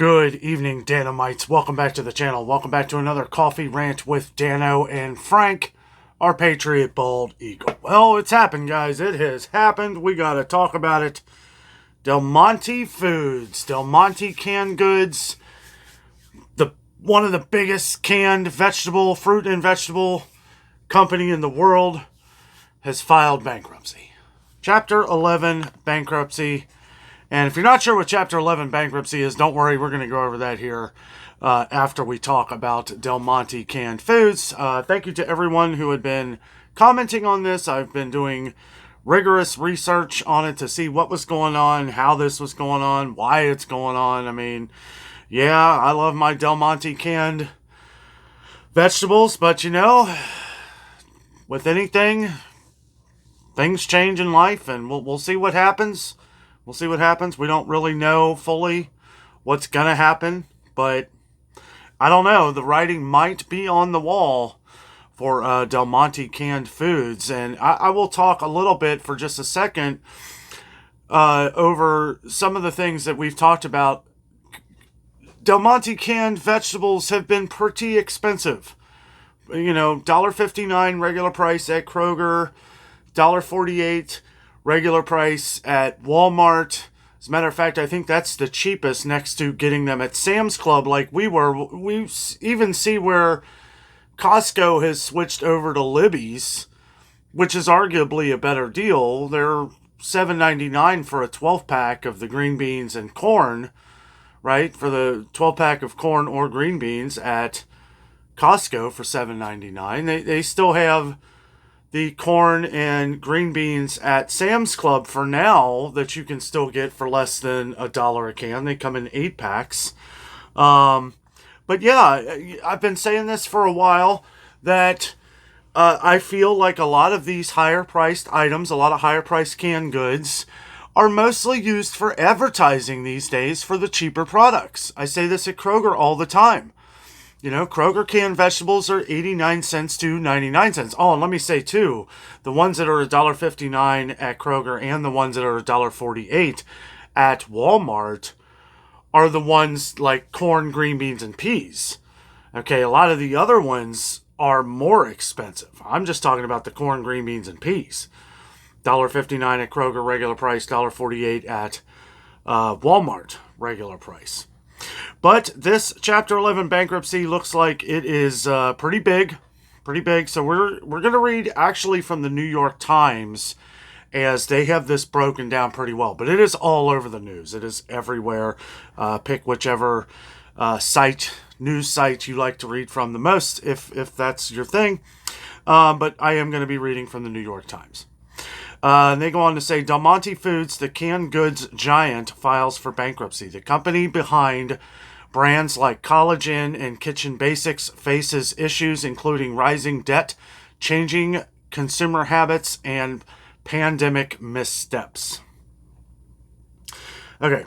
Good evening, Danomites. Welcome back to the channel. Welcome back to another coffee rant with Dano and Frank, our Patriot Bald Eagle. Well, it's happened, guys. It has happened. We got to talk about it. Del Monte Foods, Del Monte canned goods, one of the biggest canned fruit and vegetable company in the world, has filed bankruptcy. Chapter 11 bankruptcy. And if you're not sure what Chapter 11 bankruptcy is, don't worry, we're going to go over that here after we talk about Del Monte canned foods. Thank you to everyone who had been commenting on this. I've been doing rigorous research on it to see what was going on, how this was going on, why it's going on. I mean, yeah, I love my Del Monte canned vegetables, but you know, with anything, things change in life, and we'll see what happens. We'll see what happens. We don't really know fully what's going to happen, but I don't know. The writing might be on the wall for Del Monte canned foods, and I will talk a little bit for just a second over some of the things that we've talked about. Del Monte canned vegetables have been pretty expensive. You know, $1.59 regular price at Kroger, $1.48 regular price at Walmart. As a matter of fact, I think that's the cheapest next to getting them at Sam's Club like we were. We even see where Costco has switched over to Libby's, which is arguably a better deal. They're $7.99 for a 12-pack of the green beans and corn, right? For the 12-pack of corn or green beans at Costco for $7.99. They still have the corn and green beans at Sam's Club for now that you can still get for less than $1 a can. They come in 8-packs. But yeah, I've been saying this for a while that I feel like a lot of these higher priced items, a lot of higher priced canned goods, are mostly used for advertising these days for the cheaper products. I say this at Kroger all the time. You know, Kroger canned vegetables are 89 cents to 99 cents. Oh, and let me say, too, the ones that are $1.59 at Kroger and the ones that are $1.48 at Walmart are the ones like corn, green beans, and peas. Okay, a lot of the other ones are more expensive. I'm just talking about the corn, green beans, and peas. $1.59 at Kroger, regular price. $1.48 at Walmart, regular price. But this Chapter 11 bankruptcy looks like it is pretty big. So we're going to read actually from the New York Times, as they have this broken down pretty well. But it is all over the news. It is everywhere. Pick whichever news site you like to read from the most, if that's your thing. But I am going to be reading from the New York Times. And they go on to say, Del Monte Foods, the canned goods giant, files for bankruptcy. The company behind brands like College Inn and Kitchen Basics faces issues including rising debt, changing consumer habits, and pandemic missteps. Okay.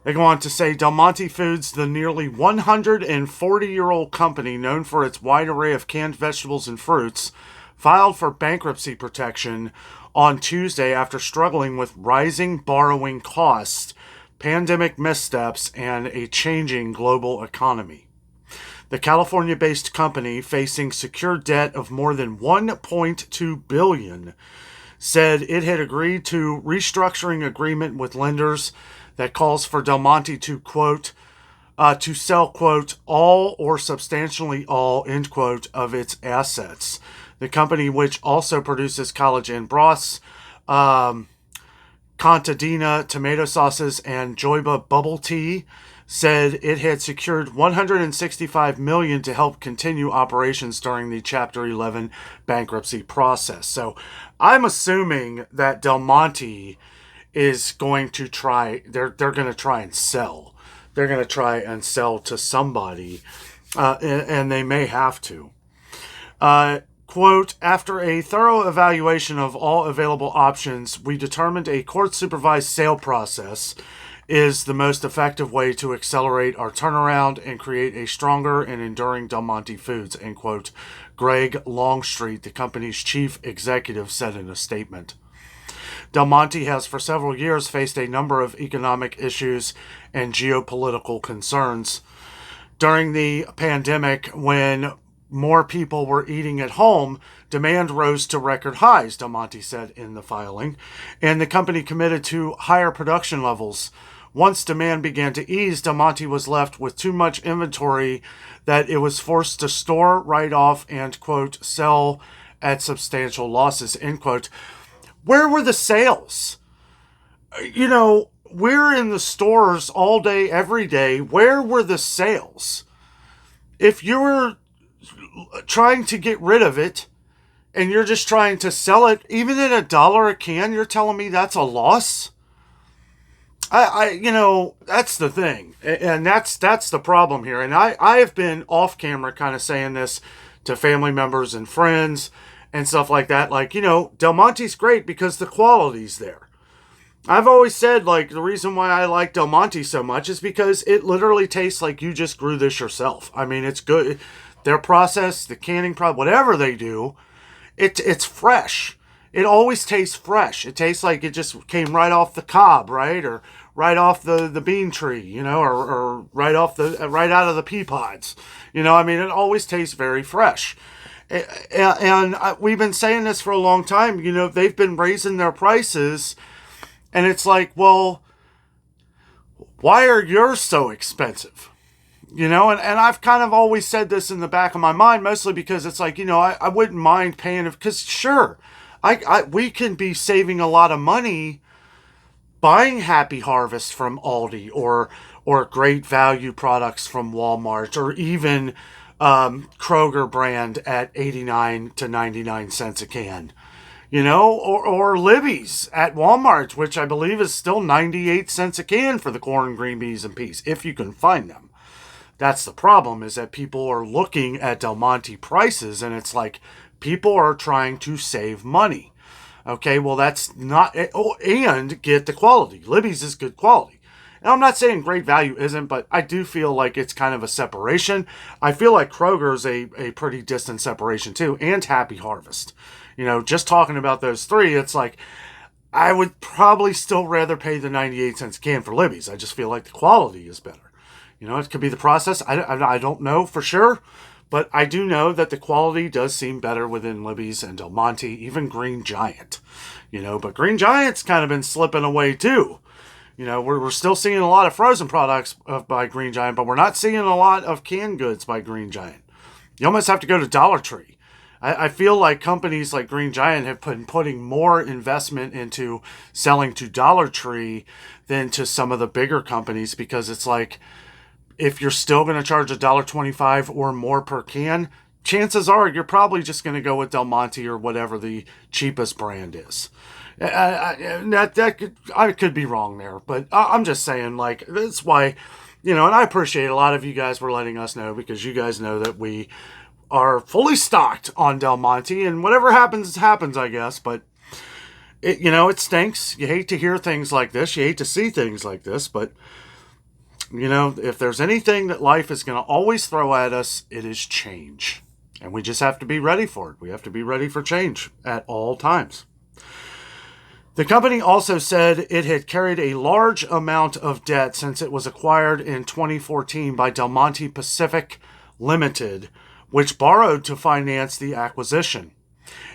They go on to say, Del Monte Foods, the nearly 140-year-old company known for its wide array of canned vegetables and fruits, filed for bankruptcy protection on Tuesday after struggling with rising borrowing costs, pandemic missteps, and a changing global economy. The California-based company, facing secured debt of more than $1.2 billion, said it had agreed to restructuring agreement with lenders that calls for Del Monte to, quote, to sell, quote, all or substantially all, end quote, of its assets. The company, which also produces College Inn broths, Contadina tomato sauces, and Joyba bubble tea, said it had secured $165 million to help continue operations during the Chapter 11 bankruptcy process. So I'm assuming that Del Monte is going to try, they're going to try and sell. They're going to try and sell to somebody, and they may have to. Quote, after a thorough evaluation of all available options, we determined a court-supervised sale process is the most effective way to accelerate our turnaround and create a stronger and enduring Del Monte Foods, end quote. Greg Longstreet, the company's chief executive, said in a statement. Del Monte has for several years faced a number of economic issues and geopolitical concerns. During the pandemic, when more people were eating at home, demand rose to record highs, Del Monte said in the filing, and the company committed to higher production levels. Once demand began to ease, Del Monte was left with too much inventory that it was forced to store, write off, and, quote, sell at substantial losses, end quote. Where were the sales? We're in the stores all day, every day. Where were the sales? If you're trying to get rid of it and you're just trying to sell it, even at $1 a can, you're telling me that's a loss? That's the thing. And that's the problem here. And I have been off camera kind of saying this to family members and friends and stuff like that. Like, Del Monte's great because the quality's there. I've always said, like, the reason why I like Del Monte so much is because it literally tastes like you just grew this yourself. I mean, it's good. Their process, the canning process, whatever they do, it's fresh. It always tastes fresh. It tastes like it just came right off the cob, right? Or right off the bean tree, or right out of the pea pods. It always tastes very fresh. And we've been saying this for a long time. They've been raising their prices. And it's like, well, why are yours so expensive? And I've kind of always said this in the back of my mind, mostly because it's like, I wouldn't mind paying, because sure, we can be saving a lot of money buying Happy Harvest from Aldi or Great Value products from Walmart, or even Kroger brand at 89 to 99 cents a can. Or Libby's at Walmart, which I believe is still 98 cents a can for the corn, green beans, and peas, if you can find them. That's the problem, is that people are looking at Del Monte prices, and it's like, people are trying to save money. Okay, well, that's not, and get the quality. Libby's is good quality. And I'm not saying Great Value isn't, but I do feel like it's kind of a separation. I feel like Kroger's a pretty distant separation too, and Happy Harvest. Just talking about those three, it's like, I would probably still rather pay the 98 cents a can for Libby's. I just feel like the quality is better. It could be the process. I don't know for sure, but I do know that the quality does seem better within Libby's and Del Monte, even Green Giant. But Green Giant's kind of been slipping away too. We're still seeing a lot of frozen products by Green Giant, but we're not seeing a lot of canned goods by Green Giant. You almost have to go to Dollar Tree. I feel like companies like Green Giant have been putting more investment into selling to Dollar Tree than to some of the bigger companies, because it's like, if you're still going to charge $1.25 or more per can, chances are you're probably just going to go with Del Monte or whatever the cheapest brand is. I could be wrong there, but I'm just saying, like, that's why, and I appreciate a lot of you guys for letting us know, because you guys know that we are fully stocked on Del Monte, and whatever happens, I guess. But it stinks. You hate to hear things like this. You hate to see things like this. But if there's anything that life is going to always throw at us, it is change, and we just have to be ready for it. We have to be ready for change at all times. The company also said it had carried a large amount of debt since it was acquired in 2014 by Del Monte Pacific Limited, which borrowed to finance the acquisition.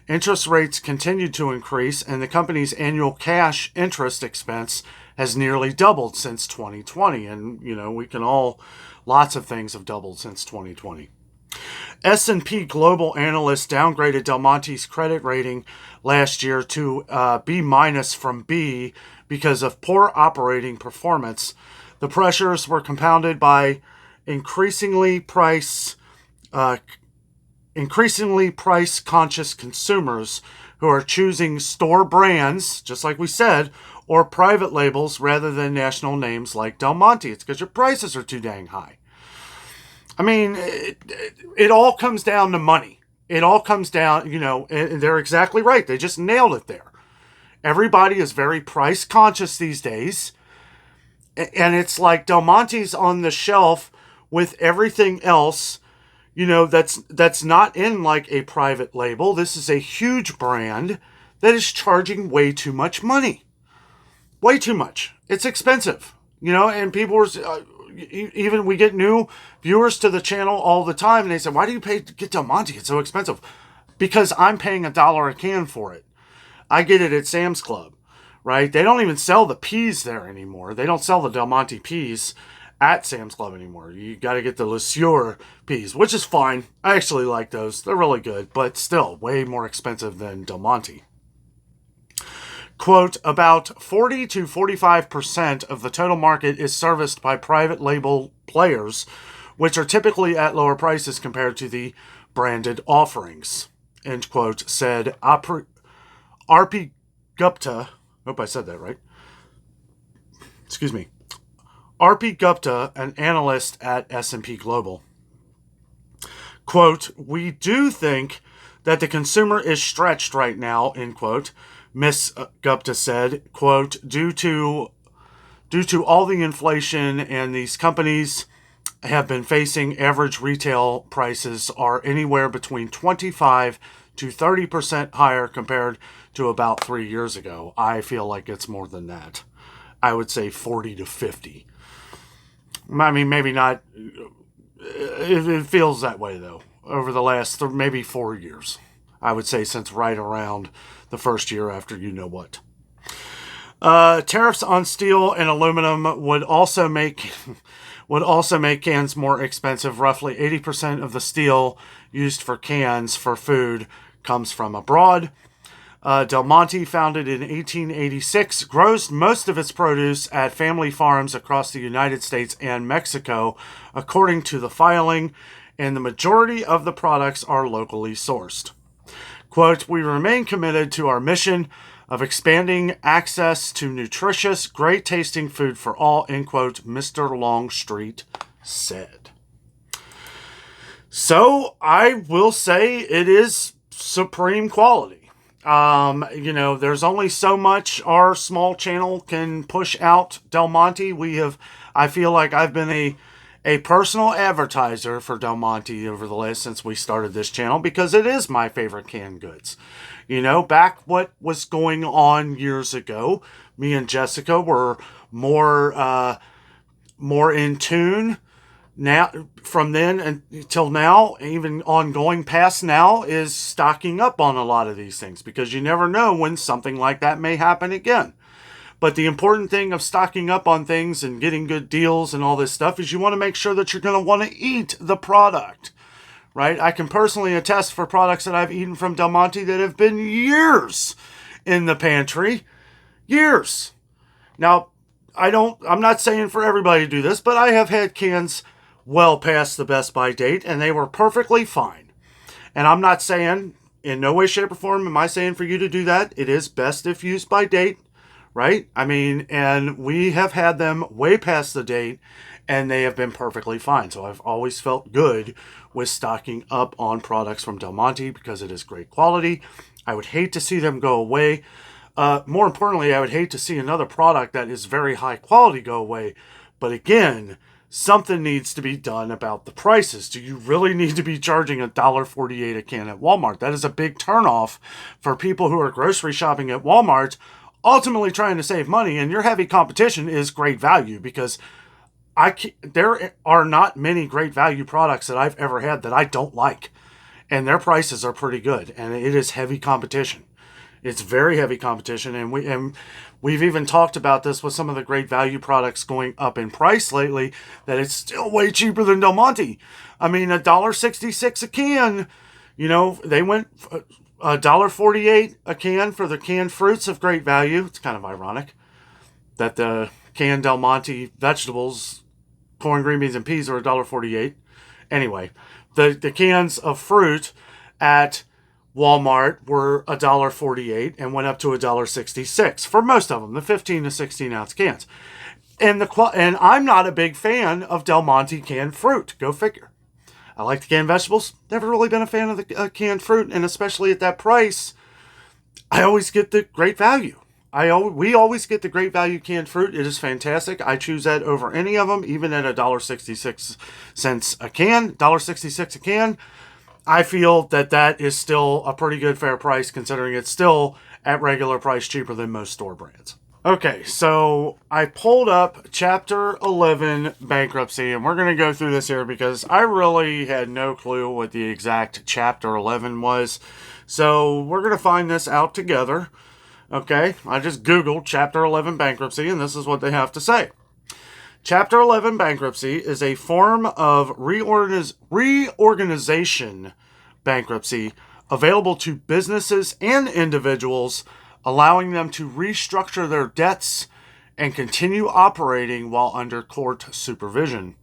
Interest rates continued to increase, and the company's annual cash interest expense has nearly doubled since 2020. And, lots of things have doubled since 2020. S&P Global analysts downgraded Del Monte's credit rating last year to B- from B because of poor operating performance. The pressures were compounded by increasingly price-conscious consumers who are choosing store brands, just like we said, or private labels rather than national names like Del Monte. It's because your prices are too dang high. I mean, it all comes down to money. It all comes down, and they're exactly right. They just nailed it there. Everybody is very price conscious these days. And it's like Del Monte's on the shelf with everything else, that's not in like a private label. This is a huge brand that is charging way too much money. Way too much. It's expensive, and people are, even we get new viewers to the channel all the time, and they say, why do you pay to get Del Monte? It's so expensive. Because I'm paying $1 a can for it. I get it at Sam's Club, right? They don't even sell the peas there anymore. They don't sell the Del Monte peas at Sam's Club anymore. You got to get the Le Sueur peas, which is fine. I actually like those. They're really good, but still way more expensive than Del Monte. Quote, about 40 to 45% of the total market is serviced by private label players, which are typically at lower prices compared to the branded offerings, end quote, said R.P. Gupta. Hope I said that right. Excuse me. R.P. Gupta, an analyst at S&P Global. Quote, we do think that the consumer is stretched right now, end quote. Miss Gupta said, quote, due to all the inflation and these companies have been facing, average retail prices are anywhere between 25 to 30% higher compared to about 3 years ago. I feel like it's more than that. I would say 40 to 50. I mean, maybe not. It feels that way, though, over the last maybe 4 years. I would say since right around the first year after you know what. Tariffs on steel and aluminum would also make cans more expensive. Roughly 80% of the steel used for cans for food comes from abroad. Del Monte, founded in 1886, grows most of its produce at family farms across the United States and Mexico, according to the filing, and the majority of the products are locally sourced. Quote, we remain committed to our mission of expanding access to nutritious, great-tasting food for all, end quote, Mr. Longstreet said. So, I will say it is supreme quality. There's only so much our small channel can push out Del Monte. I feel like I've been a personal advertiser for Del Monte since we started this channel, because it is my favorite canned goods. Back what was going on years ago, me and Jessica were more in tune. Now, from then until now, even ongoing past now, is stocking up on a lot of these things, because you never know when something like that may happen again. But the important thing of stocking up on things and getting good deals and all this stuff is you want to make sure that you're going to want to eat the product, right? I can personally attest for products that I've eaten from Del Monte that have been years in the pantry. Years. Now, I'm not saying for everybody to do this, but I have had cans well past the best by date, and they were perfectly fine. And I'm not saying, in no way, shape, or form am I saying for you to do that. It is best if used by date, right? I mean, and we have had them way past the date, and they have been perfectly fine. So I've always felt good with stocking up on products from Del Monte because it is great quality. I would hate to see them go away. More importantly, I would hate to see another product that is very high quality go away. But again, something needs to be done about the prices. Do you really need to be charging $1.48 a can at Walmart? That is a big turnoff for people who are grocery shopping at Walmart, ultimately trying to save money. And your heavy competition is Great Value, because there are not many Great Value products that I've ever had that I don't like. And their prices are pretty good. And it is heavy competition. It's very heavy competition, and we've even talked about this with some of the Great Value products going up in price lately, that it's still way cheaper than Del Monte. I mean, $1.66 a can. They went $1.48 a can for the canned fruits of Great Value. It's kind of ironic that the canned Del Monte vegetables, corn, green beans, and peas are $1.48. Anyway, the cans of fruit at Walmart were $1.48 and went up to $1.66 for most of them, the 15 to 16 ounce cans. And I'm not a big fan of Del Monte canned fruit. Go figure. I like the canned vegetables. Never really been a fan of the canned fruit, and especially at that price, I always get the Great Value. We always get the Great Value canned fruit. It is fantastic. I choose that over any of them, even at $1.66 a can. $1.66 a can. I feel that is still a pretty good fair price, considering it's still at regular price, cheaper than most store brands. Okay, so I pulled up Chapter 11 bankruptcy, and we're going to go through this here because I really had no clue what the exact Chapter 11 was. So we're going to find this out together. Okay, I just Googled Chapter 11 bankruptcy, and this is what they have to say. Chapter 11 bankruptcy is a form of reorganization bankruptcy available to businesses and individuals, allowing them to restructure their debts and continue operating while under court supervision.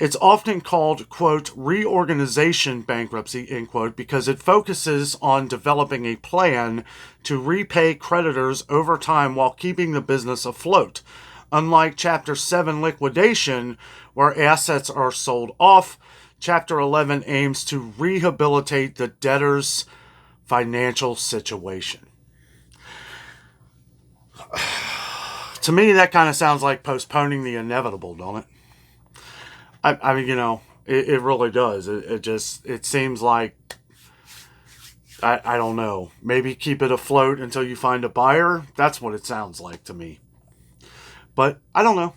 It's often called, quote, reorganization bankruptcy, end quote, because it focuses on developing a plan to repay creditors over time while keeping the business afloat. Unlike Chapter 7 liquidation, where assets are sold off, Chapter 11 aims to rehabilitate the debtor's financial situation. To me, that kind of sounds like postponing the inevitable, don't it? I mean, it really does. It seems like, I don't know, maybe keep it afloat until you find a buyer. That's what it sounds like to me. But I don't know.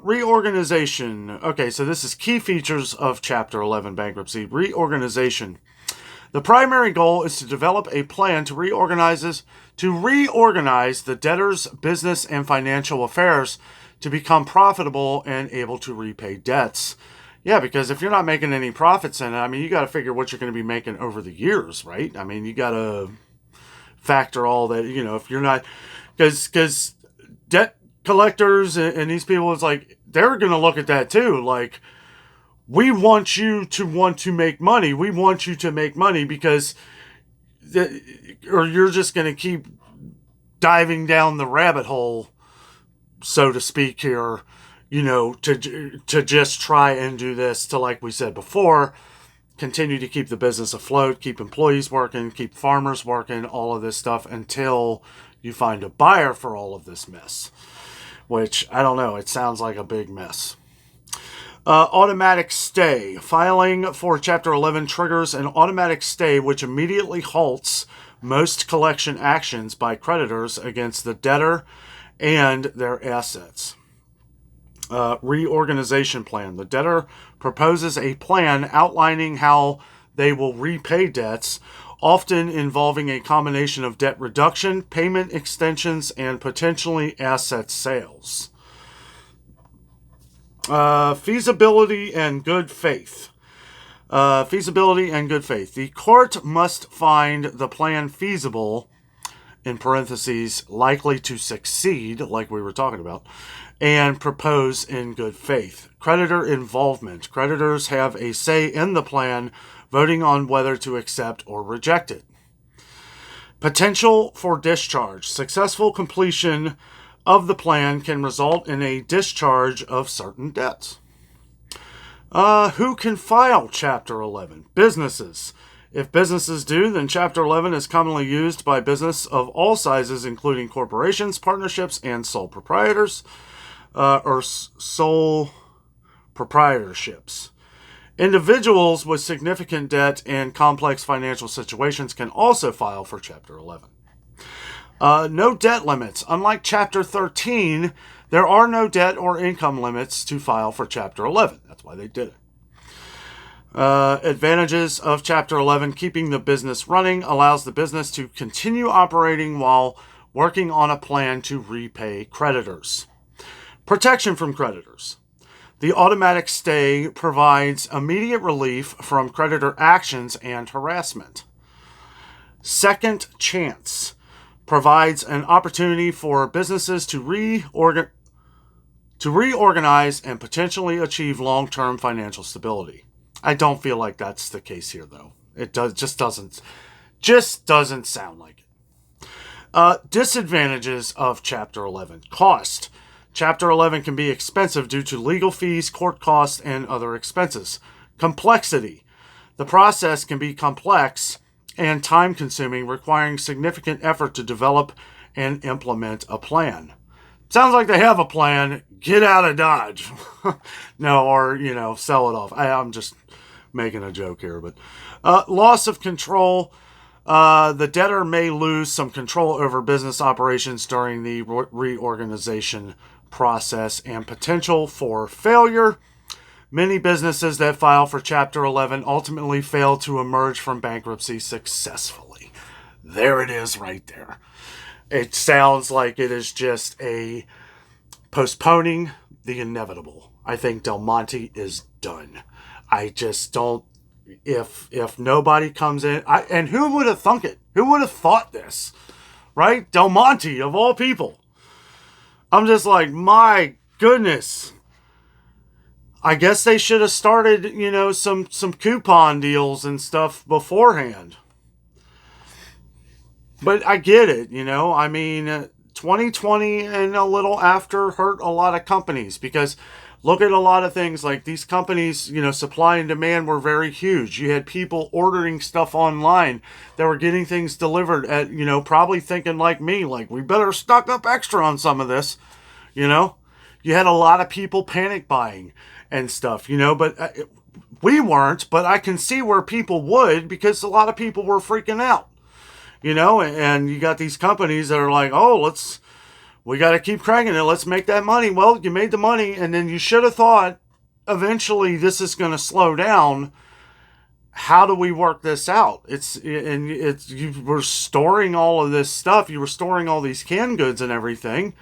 Reorganization. Okay, so this is key features of Chapter 11 bankruptcy. Reorganization. The primary goal is to develop a plan to reorganize the debtor's business and financial affairs to become profitable and able to repay debts. Yeah, because if you're not making any profits in it, I mean, you got to figure what you're going to be making over the years, right? I mean, you got to factor all that, if you're not, because debt collectors and these people, it's like, they're going to look at that too. Like, we want you to want to make money. We want you to make money because, or you're just going to keep diving down the rabbit hole, so to speak here, to just try and do this to, like we said before, continue to keep the business afloat, keep employees working, keep farmers working, all of this stuff until you find a buyer for all of this mess. Which, I don't know, it sounds like a big mess. Automatic stay. Filing for Chapter 11 triggers an automatic stay which immediately halts most collection actions by creditors against the debtor and their assets. Reorganization plan. The debtor proposes a plan outlining how they will repay debts, often involving a combination of debt reduction, payment extensions, and potentially asset sales. Feasibility and good faith. Feasibility and good faith. The court must find the plan feasible, in parentheses, likely to succeed, like we were talking about, and propose in good faith. Creditor involvement. Creditors have a say in the plan, voting on whether to accept or reject it. Potential for discharge. Successful completion of the plan can result in a discharge of certain debts. Who can file Chapter 11? Businesses. If businesses do, then Chapter 11 is commonly used by business of all sizes, including corporations, partnerships, and sole proprietors, or sole proprietorships. Individuals with significant debt and complex financial situations can also file for Chapter 11. No debt limits. Unlike Chapter 13, there are no debt or income limits to file for Chapter 11. That's why they did it. Advantages of Chapter 11. Keeping the business running allows the business to continue operating while working on a plan to repay creditors. Protection from creditors. The automatic stay provides immediate relief from creditor actions and harassment. Second chance provides an opportunity for businesses to reorganize and potentially achieve long-term financial stability. I don't feel like that's the case here, though. It just doesn't sound like it. Disadvantages of Chapter 11. Cost. Chapter 11 can be expensive due to legal fees, court costs, and other expenses. Complexity. The process can be complex and time-consuming, requiring significant effort to develop and implement a plan. Sounds like they have a plan. Get out of Dodge. No, or, sell it off. I'm just making a joke here. But loss of control. The debtor may lose some control over business operations during the reorganization process and potential for failure. Many businesses that file for Chapter 11 ultimately fail to emerge from bankruptcy successfully. There it is right there. It sounds like it is just a postponing the inevitable. I think Del Monte is done. I just don't. If nobody comes in, and who would have thunk it? Who would have thought this? Right? Del Monte, of all people. I'm just like, my goodness. I guess they should have started, some coupon deals and stuff beforehand. But I get it, I mean, 2020 and a little after hurt a lot of companies because look at a lot of things like these companies, supply and demand were very huge. You had people ordering stuff online that were getting things delivered at, probably thinking like me, like we better stock up extra on some of this, you know. You had a lot of people panic buying and stuff, but we weren't, but I can see where people would because a lot of people were freaking out, and you got these companies that are like, oh, we got to keep cranking it. Let's make that money. Well, you made the money, and then you should have thought eventually this is going to slow down. How do we work this out? You were storing all of this stuff. You were storing all these canned goods and everything.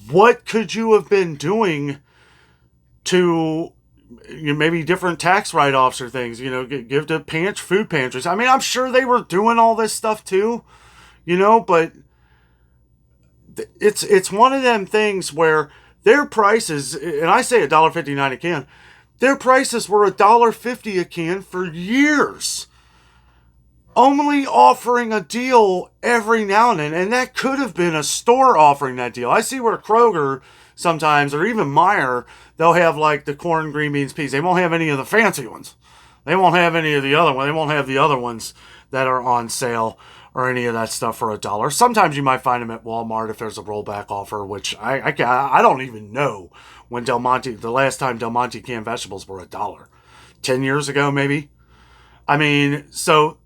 What could you have been doing to maybe different tax write-offs or things? Give to food pantries. I mean, I'm sure they were doing all this stuff too, but it's one of them things where their prices, and I say $1.59 a can, their prices were $1.50 a can for years. Only offering a deal every now and then, and that could have been a store offering that deal. I see where Kroger sometimes, or even Meijer, they'll have like the corn, green beans, peas. They won't have any of the fancy ones. They won't have any of the other ones. They won't have the other ones that are on sale or any of that stuff for $1. Sometimes you might find them at Walmart if there's a rollback offer, which I don't even know when the last time Del Monte canned vegetables were $1. 10 years ago, maybe. I mean, so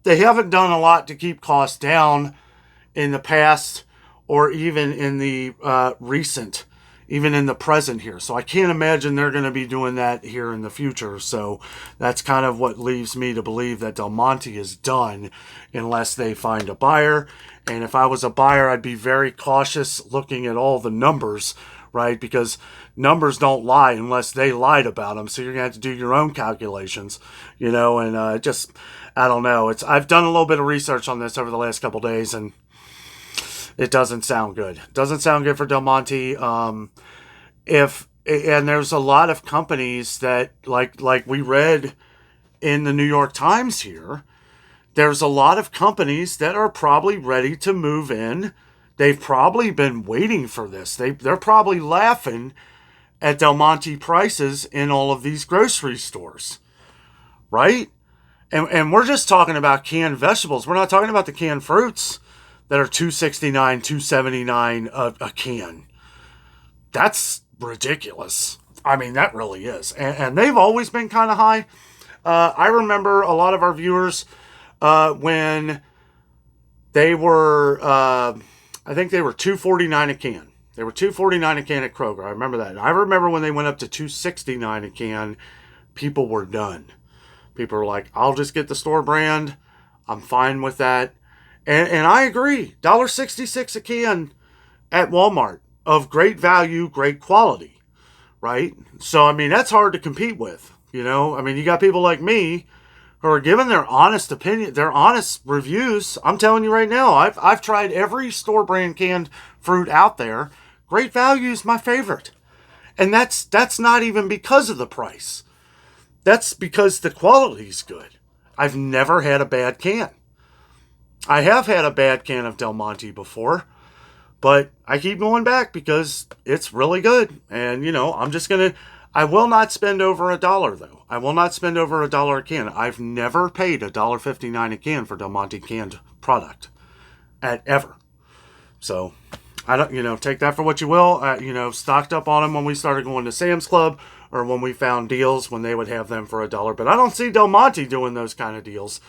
they haven't done a lot to keep costs down in the past or even in the even in the present here. So I can't imagine they're going to be doing that here in the future. So that's kind of what leaves me to believe that Del Monte is done unless they find a buyer. And if I was a buyer, I'd be very cautious looking at all the numbers, right? Because numbers don't lie unless they lied about them. So you're going to have to do your own calculations, and I don't know. I've done a little bit of research on this over the last couple days, and it doesn't sound good. It doesn't sound good for Del Monte. And there's a lot of companies that, like we read in the New York Times here, there's a lot of companies that are probably ready to move in. They've probably been waiting for this. They're probably laughing at Del Monte prices in all of these grocery stores, right? And we're just talking about canned vegetables. We're not talking about the canned fruits that are $2.69, $2.79 a can. That's ridiculous. I mean, that really is. And they've always been kind of high. I remember a lot of our viewers when they were, I think they were $2.49 a can. They were $2.49 a can at Kroger. I remember that. I remember when they went up to $2.69 a can, people were done. People were like, I'll just get the store brand. I'm fine with that. And I agree. $1.66 a can at Walmart of great value, great quality, right? So, I mean, that's hard to compete with, I mean, you got people like me who are giving their honest opinion, their honest reviews. I'm telling you right now, I've tried every store brand canned fruit out there. Great value is my favorite. And that's not even because of the price. That's because the quality's good. I've never had a bad can. I have had a bad can of Del Monte before, but I keep going back because it's really good. And, I will not spend over $1 though. I will not spend over $1 a can. I've never paid $1.59 a can for Del Monte canned product ever. So I don't, take that for what you will. Stocked up on them when we started going to Sam's Club or when we found deals when they would have them for $1. But I don't see Del Monte doing those kind of deals.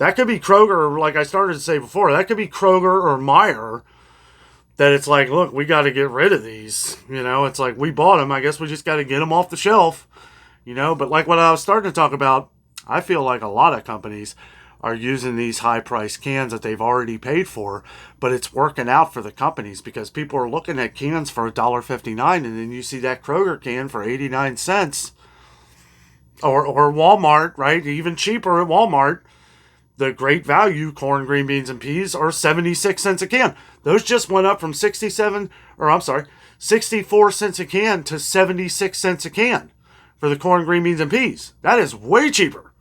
That could be Kroger, like I started to say before. That could be Kroger or Meijer. That it's like, look, we got to get rid of these. It's like we bought them. I guess we just got to get them off the shelf. But like what I was starting to talk about, I feel like a lot of companies are using these high-priced cans that they've already paid for, but it's working out for the companies because people are looking at cans for $1.59, and then you see that Kroger can for 89 cents. Or Walmart, right? Even cheaper at Walmart. The great value corn, green beans, and peas are 76 cents a can. Those just went up from 64 cents a can to 76 cents a can for the corn, green beans, and peas. That is way cheaper.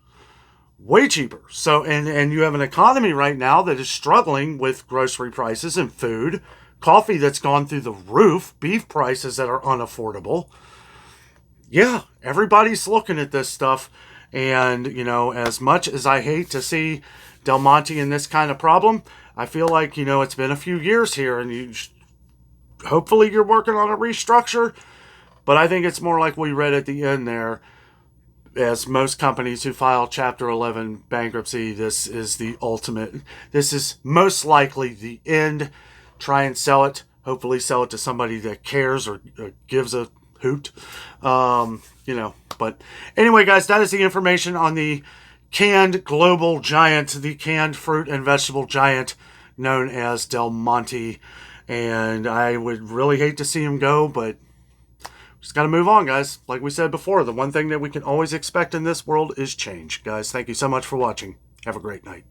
Way cheaper. So, and you have an economy right now that is struggling with grocery prices and food, coffee that's gone through the roof, beef prices that are unaffordable. Yeah, everybody's looking at this stuff. And, as much as I hate to see Del Monte in this kind of problem, I feel like, it's been a few years here and hopefully you're working on a restructure. But I think it's more like we read at the end there, as most companies who file Chapter 11 bankruptcy, this is the ultimate. This is most likely the end. Try and sell it. Hopefully sell it to somebody that cares or gives a hoot. But anyway, guys, that is the information on the canned global giant, the canned fruit and vegetable giant known as Del Monte. And I would really hate to see him go, but just got to move on, guys. Like we said before, the one thing that we can always expect in this world is change. Guys, thank you so much for watching. Have a great night.